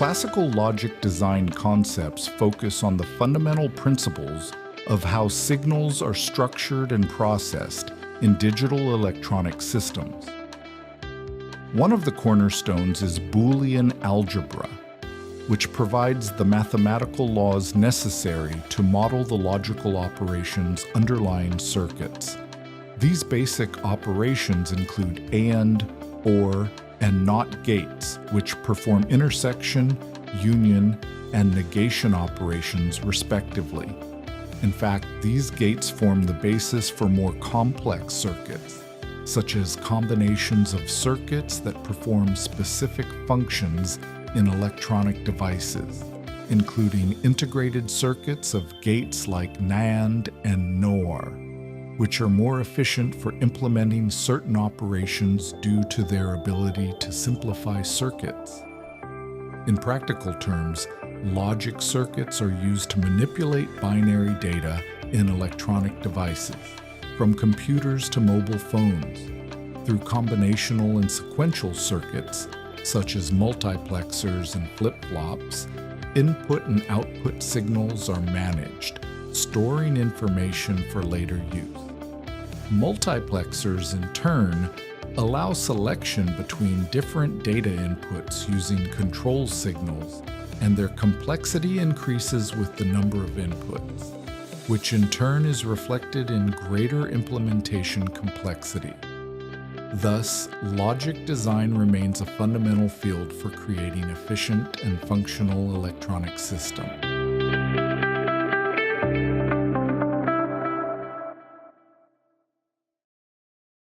Classical logic design concepts focus on the fundamental principles of how signals are structured and processed in digital electronic systems. One of the cornerstones is Boolean algebra, which provides the mathematical laws necessary to model the logical operations underlying circuits. These basic operations include AND, OR, and NOT gates, which perform intersection, union, and negation operations respectively. In fact, these gates form the basis for more complex circuits, such as combinations of circuits that perform specific functions in electronic devices, including integrated circuits of gates like NAND and NOR, which are more efficient for implementing certain operations due to their ability to simplify circuits. In practical terms, logic circuits are used to manipulate binary data in electronic devices, from computers to mobile phones. Through combinational and sequential circuits, such as multiplexers and flip-flops, input and output signals are managed, storing information for later use. Multiplexers, in turn, allow selection between different data inputs using control signals, and their complexity increases with the number of inputs, which in turn is reflected in greater implementation complexity. Thus, logic design remains a fundamental field for creating efficient and functional electronic systems.